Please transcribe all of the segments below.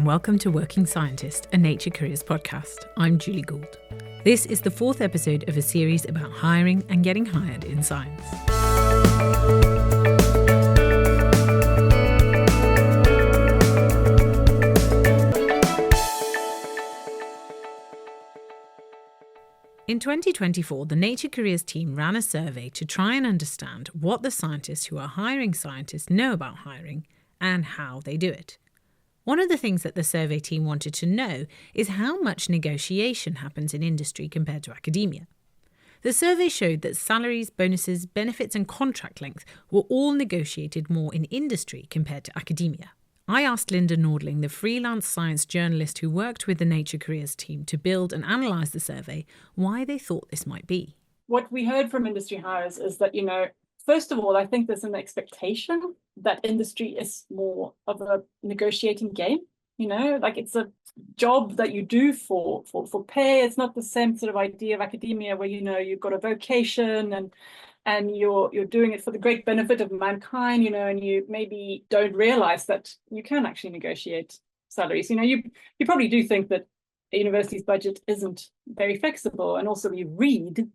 welcome to Working Scientist, a Nature Careers podcast. I'm Julie Gould. This is the fourth episode of a series about hiring and getting hired in science. In 2024, the Nature Careers team ran a survey to try and understand what the scientists who are hiring scientists know about hiring and how they do it. One of the things that the survey team wanted to know is how much negotiation happens in industry compared to academia. The survey showed that salaries, bonuses, benefits and contract length were all negotiated more in industry compared to academia. I asked Linda Nordling, the freelance science journalist who worked with the Nature Careers team to build and analyse the survey, why they thought this might be. What we heard from industry hires is that, first of all, I think there's an expectation that industry is more of a negotiating game, like it's a job that you do for pay. It's not the same sort of idea of academia where, you've got a vocation and you're doing it for the great benefit of mankind, and you maybe don't realize that you can actually negotiate salaries. You probably do think that a university's budget isn't very flexible. And also you read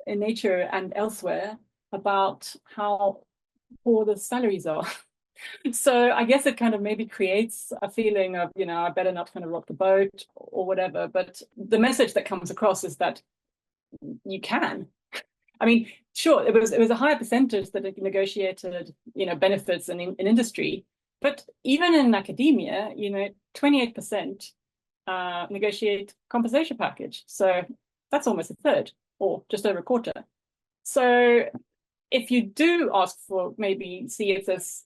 in Nature and elsewhere about how poor the salaries are. So I guess it kind of maybe creates a feeling of, I better not kind of rock the boat or whatever. But the message that comes across is that you can. I mean, sure, it was a higher percentage that negotiated, benefits in industry, but even in academia, 28% negotiate compensation package. So that's almost a third, or just over a quarter. So if you do ask for see if there's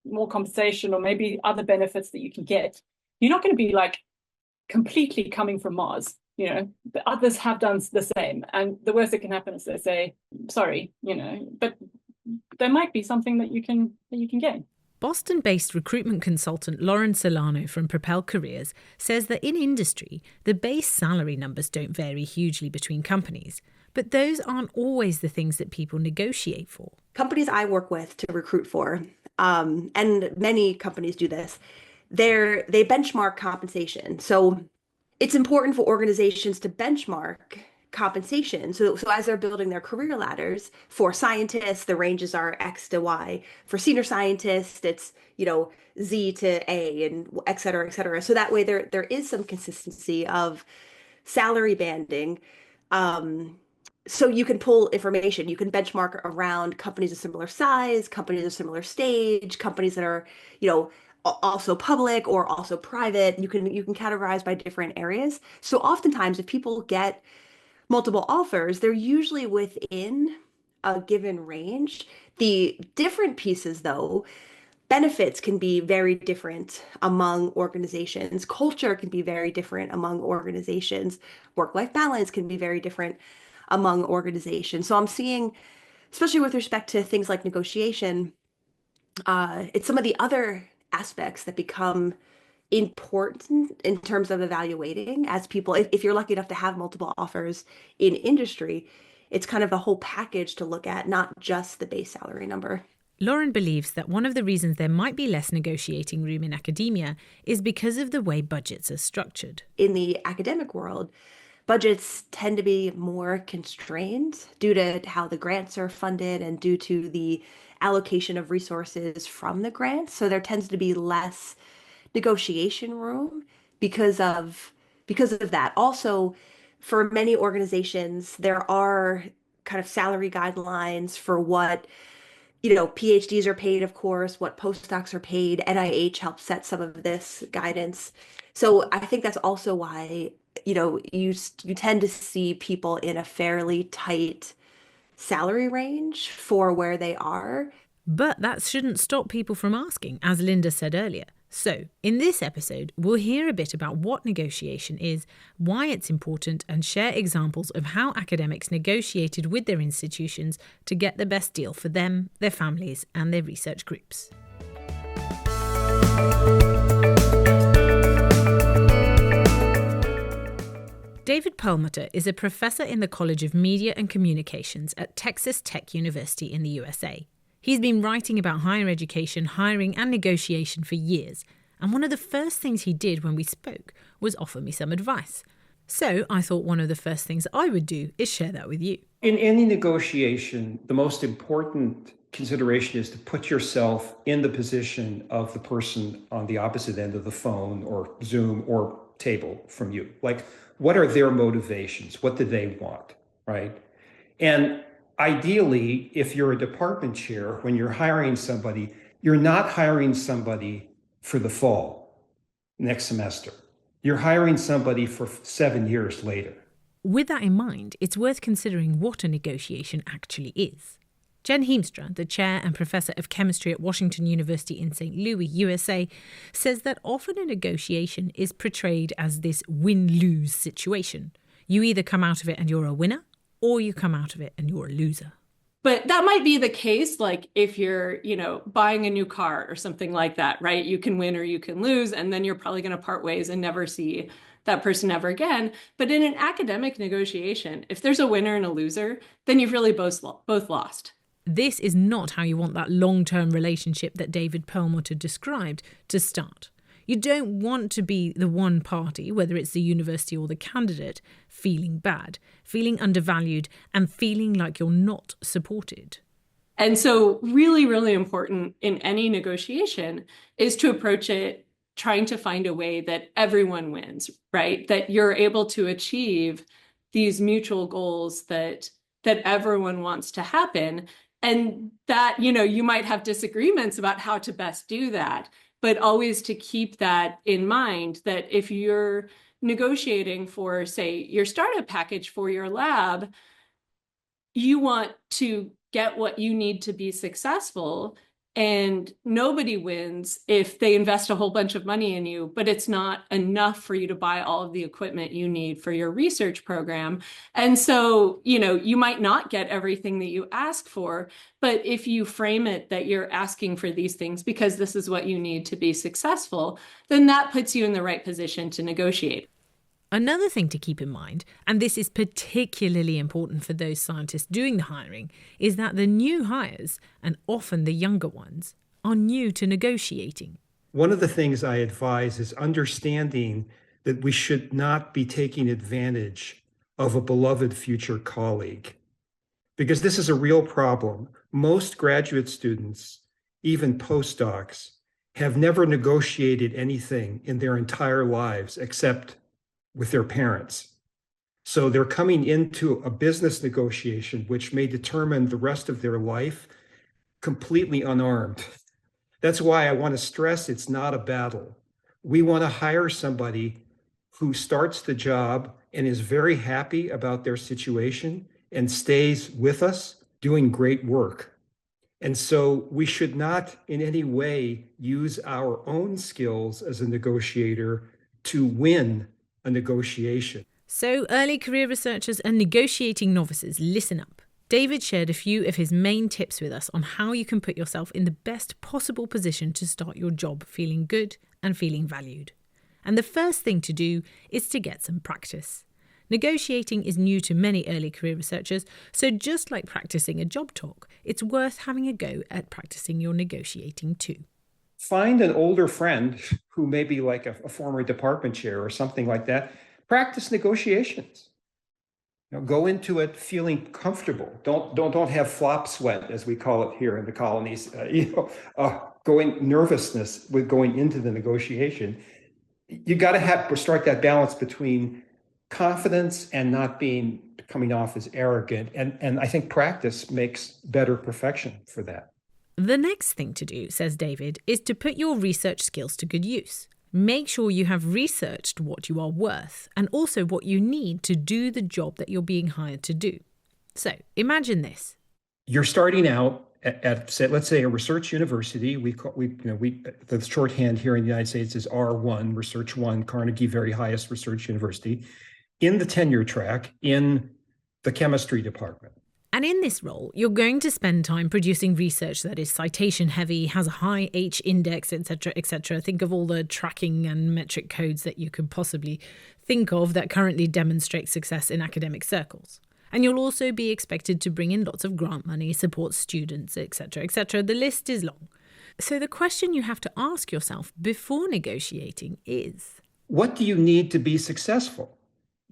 more compensation or maybe other benefits that you can get, you're not going to be like completely coming from Mars. The others have done the same. And the worst that can happen is they say, sorry, but there might be something that you can gain. Boston-based recruitment consultant Lauren Solano from Propel Careers says that in industry, the base salary numbers don't vary hugely between companies, but those aren't always the things that people negotiate for. Companies I work with to recruit for, and many companies do this, they benchmark compensation. So it's important for organizations to benchmark compensation. So as they're building their career ladders, for scientists, the ranges are X to Y. For senior scientists, it's, Z to A and et cetera, et cetera. So that way there is some consistency of salary banding. So you can pull information, you can benchmark around companies of similar size, companies of similar stage, companies that are, also public or also private. You can categorize by different areas. So oftentimes if people get multiple offers, they're usually within a given range. The different pieces though, benefits can be very different among organizations. Culture can be very different among organizations. Work-life balance can be very different among organizations. So I'm seeing, especially with respect to things like negotiation, it's some of the other aspects that become important in terms of evaluating as people, if you're lucky enough to have multiple offers in industry, it's kind of the whole package to look at, not just the base salary number. Lauren believes that one of the reasons there might be less negotiating room in academia is because of the way budgets are structured. In the academic world, budgets tend to be more constrained due to how the grants are funded and due to the allocation of resources from the grants. So there tends to be less negotiation room because of that. Also, for many organizations, there are kind of salary guidelines for what, PhDs are paid, of course, what postdocs are paid. NIH helps set some of this guidance. So I think that's also why, you tend to see people in a fairly tight salary range for where they are. But that shouldn't stop people from asking, as Linda said earlier. So, in this episode, we'll hear a bit about what negotiation is, why it's important, and share examples of how academics negotiated with their institutions to get the best deal for them, their families, and their research groups. David Perlmutter is a professor in the College of Media and Communications at Texas Tech University in the USA. He's been writing about higher education, hiring and negotiation for years, And one of the first things he did when we spoke was offer me some advice. So I thought one of the first things I would do is share that with you. In any negotiation, the most important consideration is to put yourself in the position of the person on the opposite end of the phone or Zoom or table from you. Like, what are their motivations? What do they want, right? And ideally, if you're a department chair, when you're hiring somebody, you're not hiring somebody for the fall, next semester. You're hiring somebody for 7 years later. With that in mind, it's worth considering what a negotiation actually is. Jen Heemstra, the chair and professor of chemistry at Washington University in St. Louis, USA, says that often a negotiation is portrayed as this win-lose situation. You either come out of it and you're a winner, or you come out of it and you're a loser. But that might be the case, like if you're, buying a new car or something like that, right? You can win or you can lose, and then you're probably going to part ways and never see that person ever again. But in an academic negotiation, if there's a winner and a loser, then you've really both lost. This is not how you want that long-term relationship that David Perlmutter described to start. You don't want to be the one party, whether it's the university or the candidate, feeling bad, feeling undervalued, and feeling like you're not supported. And so really, really important in any negotiation is to approach it trying to find a way that everyone wins, right? That you're able to achieve these mutual goals that everyone wants to happen. And that, you might have disagreements about how to best do that, but always to keep that in mind, that if you're negotiating for, say, your startup package for your lab, you want to get what you need to be successful. And nobody wins if they invest a whole bunch of money in you, but it's not enough for you to buy all of the equipment you need for your research program. And so, you might not get everything that you ask for, but if you frame it that you're asking for these things because this is what you need to be successful, then that puts you in the right position to negotiate. Another thing to keep in mind, and this is particularly important for those scientists doing the hiring, is that the new hires, and often the younger ones, are new to negotiating. One of the things I advise is understanding that we should not be taking advantage of a beloved future colleague, because this is a real problem. Most graduate students, even postdocs, have never negotiated anything in their entire lives except with their parents. So they're coming into a business negotiation, which may determine the rest of their life, completely unarmed. That's why I want to stress it's not a battle. We want to hire somebody who starts the job and is very happy about their situation and stays with us doing great work. And so we should not in any way use our own skills as a negotiator to win a negotiation. So early career researchers and negotiating novices, listen up. David shared a few of his main tips with us on how you can put yourself in the best possible position to start your job feeling good and feeling valued. And the first thing to do is to get some practice. Negotiating is new to many early career researchers, so just like practicing a job talk, it's worth having a go at practicing your negotiating too. Find an older friend who may be like a former department chair or something like that. Practice negotiations. Go into it feeling comfortable. Don't have flop sweat, as we call it here in the colonies. Nervousness with going into the negotiation. You got to strike that balance between confidence and not coming off as arrogant. And I think practice makes better perfection for that. The next thing to do, says David, is to put your research skills to good use. Make sure you have researched what you are worth and also what you need to do the job that you're being hired to do. So imagine this. You're starting out at say, let's say a research university. The shorthand here in the United States is R1, Research 1, Carnegie, very highest research university, in the tenure track in the chemistry department. And in this role, you're going to spend time producing research that is citation heavy, has a high H index, etc., etc. Think of all the tracking and metric codes that you could possibly think of that currently demonstrate success in academic circles. And you'll also be expected to bring in lots of grant money, support students, etc., etc. The list is long. So the question you have to ask yourself before negotiating is, what do you need to be successful?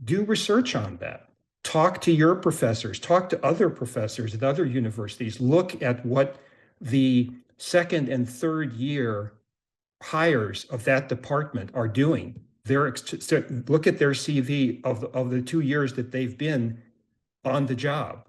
Do research on that. Talk to your professors, talk to other professors at other universities, look at what the second and third year hires of that department are doing. Look at their CV of the 2 years that they've been on the job.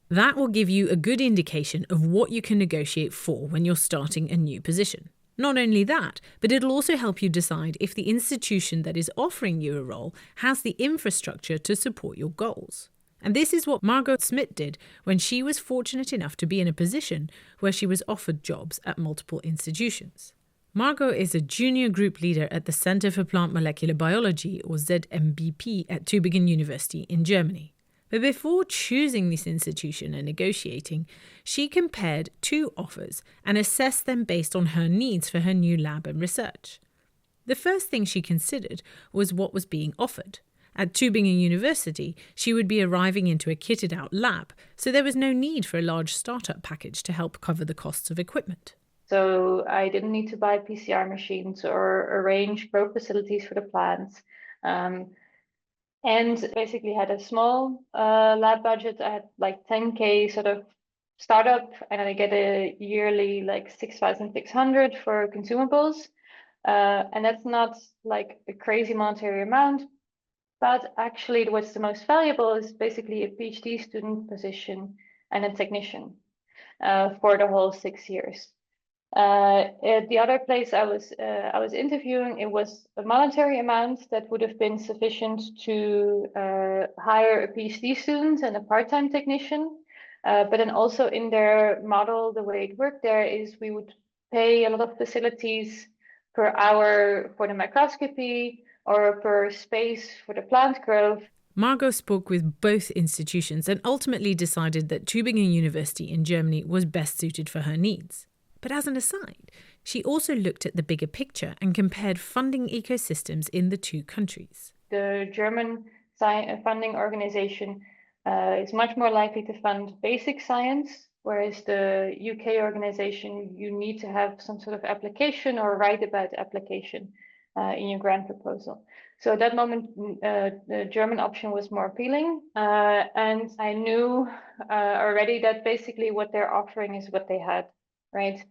That will give you a good indication of what you can negotiate for when you're starting a new position. Not only that, but it'll also help you decide if the institution that is offering you a role has the infrastructure to support your goals. And this is what Margot Smith did when she was fortunate enough to be in a position where she was offered jobs at multiple institutions. Margot is a junior group leader at the Center for Plant Molecular Biology, or ZMBP, at Tübingen University in Germany. But before choosing this institution and negotiating, she compared 2 offers and assessed them based on her needs for her new lab and research. The first thing she considered was what was being offered. At Tübingen University, she would be arriving into a kitted-out lab, so there was no need for a large startup package to help cover the costs of equipment. So I didn't need to buy PCR machines or arrange grow facilities for the plants. And basically had a small lab budget. I had like 10K sort of startup, and I get a yearly like 6,600 for consumables. And that's not like a crazy monetary amount, but actually what's the most valuable is basically a PhD student position and a technician for the whole 6 years. At the other place I was interviewing, it was a monetary amount that would have been sufficient to hire a PhD student and a part-time technician. But then also in their model, the way it worked there is we would pay a lot of facilities per hour for the microscopy or per space for the plant growth. Margot spoke with both institutions and ultimately decided that Tübingen University in Germany was best suited for her needs. But as an aside, she also looked at the bigger picture and compared funding ecosystems in the 2 countries. The German funding organization is much more likely to fund basic science, whereas the UK organization, you need to have some sort of application or write about application in your grant proposal. So at that moment, the German option was more appealing. And I knew already that basically what they're offering is what they had. Right,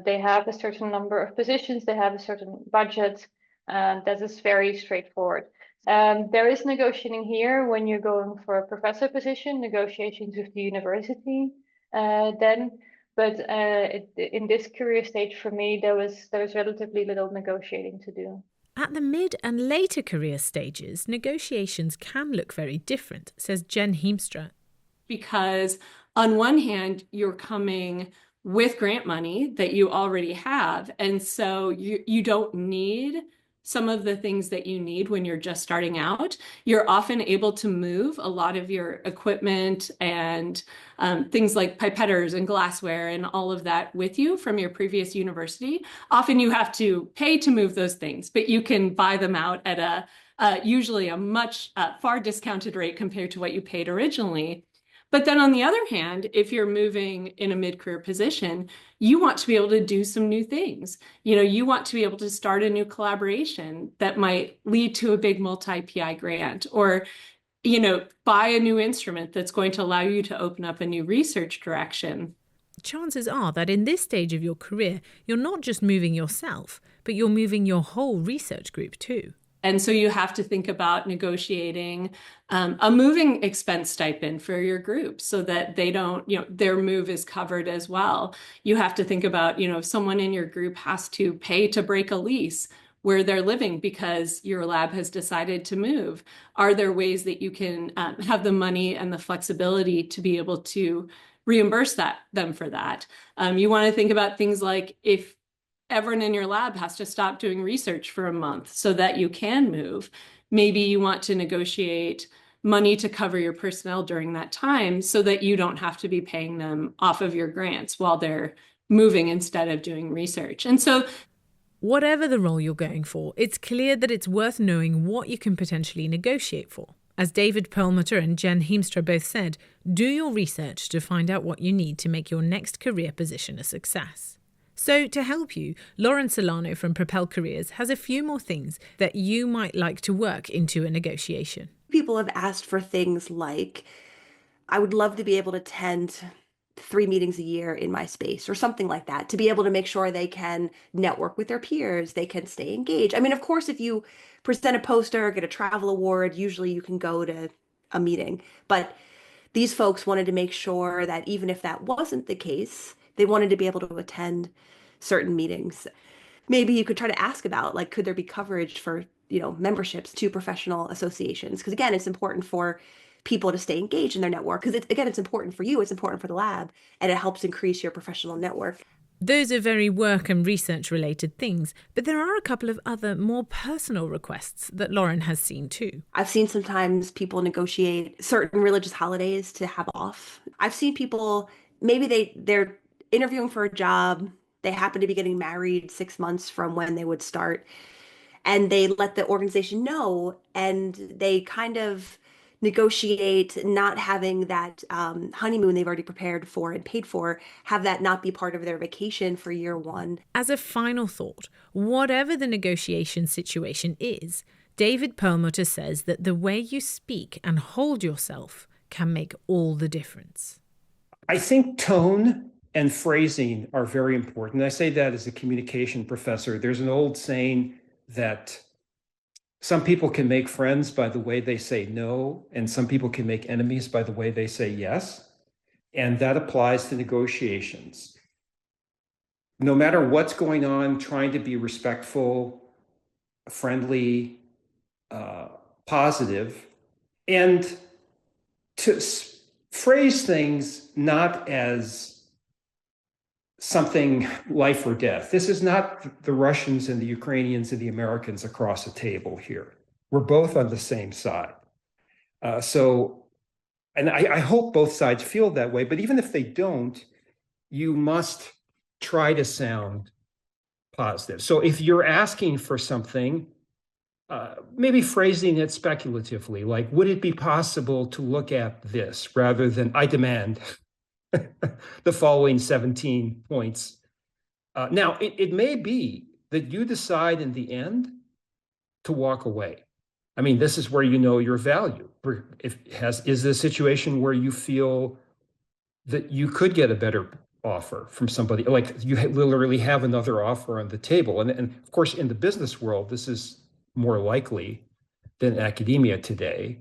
they have a certain number of positions, they have a certain budget, and that is very straightforward. There is negotiating here when you're going for a professor position, negotiations with the university then, but in this career stage for me, there was relatively little negotiating to do. At the mid and later career stages, negotiations can look very different, says Jen Heemstra. Because on one hand, you're coming with grant money that you already have. And so you don't need some of the things that you need when you're just starting out. You're often able to move a lot of your equipment and things like pipetters and glassware and all of that with you from your previous university. Often you have to pay to move those things, but you can buy them out at usually a much far discounted rate compared to what you paid originally. But then on the other hand, if you're moving in a mid-career position, you want to be able to do some new things. You want to be able to start a new collaboration that might lead to a big multi-PI grant, or, buy a new instrument that's going to allow you to open up a new research direction. Chances are that in this stage of your career, you're not just moving yourself, but you're moving your whole research group too. And so you have to think about negotiating a moving expense stipend for your group so that they don't, their move is covered as well. You have to think about, if someone in your group has to pay to break a lease where they're living because your lab has decided to move, are there ways that you can have the money and the flexibility to be able to reimburse them for that? You want to think about things like if everyone in your lab has to stop doing research for a month so that you can move. Maybe you want to negotiate money to cover your personnel during that time so that you don't have to be paying them off of your grants while they're moving instead of doing research. And so whatever the role you're going for, it's clear that it's worth knowing what you can potentially negotiate for. As David Perlmutter and Jen Heemstra both said, do your research to find out what you need to make your next career position a success. So to help you, Lauren Solano from Propel Careers has a few more things that you might like to work into a negotiation. People have asked for things like, I would love to be able to attend 3 meetings a year in my space or something like that, to be able to make sure they can network with their peers, they can stay engaged. I mean, of course, if you present a poster, get a travel award, usually you can go to a meeting. But these folks wanted to make sure that even if that wasn't the case, they wanted to be able to attend certain meetings. Maybe you could try to ask about, like, could there be coverage for, memberships to professional associations? Because again, it's important for people to stay engaged in their network. Because it's important for you, it's important for the lab, and it helps increase your professional network. Those are very work and research related things, but there are a couple of other more personal requests that Lauren has seen too. I've seen sometimes people negotiate certain religious holidays to have off. I've seen people, maybe they're interviewing for a job, they happen to be getting married 6 months from when they would start, and they let the organization know, and they kind of negotiate not having that honeymoon they've already prepared for and paid for, have that not be part of their vacation for year one. As a final thought, whatever the negotiation situation is, David Perlmutter says that the way you speak and hold yourself can make all the difference. I think tone and phrasing are very important. I say that as a communication professor. There's an old saying that some people can make friends by the way they say no, and some people can make enemies by the way they say yes. And that applies to negotiations. No matter what's going on, trying to be respectful, friendly, positive, and to phrase things not as something life or death. This is not the Russians and the Ukrainians and the Americans across a table here. We're both on the same side. And I hope both sides feel that way, but even if they don't, you must try to sound positive. So if you're asking for something, maybe phrasing it speculatively, like, would it be possible to look at this rather than I demand the following 17 points. Now, it may be that you decide in the end to walk away. I mean, this is where you know your value. Is the situation where you feel that you could get a better offer from somebody, like you literally have another offer on the table. And of course, in the business world, this is more likely than academia today.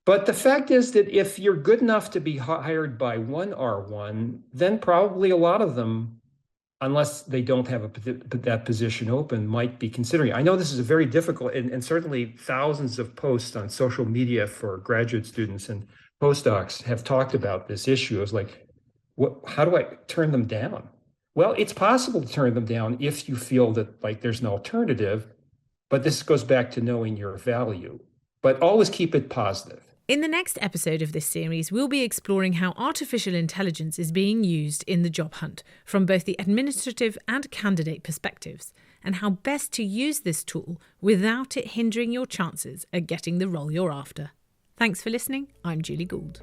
But the fact is that if you're good enough to be hired by one R1, then probably a lot of them, unless they don't have that position open, might be considering. I know this is a very difficult, and certainly thousands of posts on social media for graduate students and postdocs have talked about this issue. It's like, how do I turn them down? Well, it's possible to turn them down if you feel that, like, there's an alternative, but this goes back to knowing your value. But always keep it positive. In the next episode of this series, we'll be exploring how artificial intelligence is being used in the job hunt from both the administrative and candidate perspectives, and how best to use this tool without it hindering your chances at getting the role you're after. Thanks for listening. I'm Julie Gould.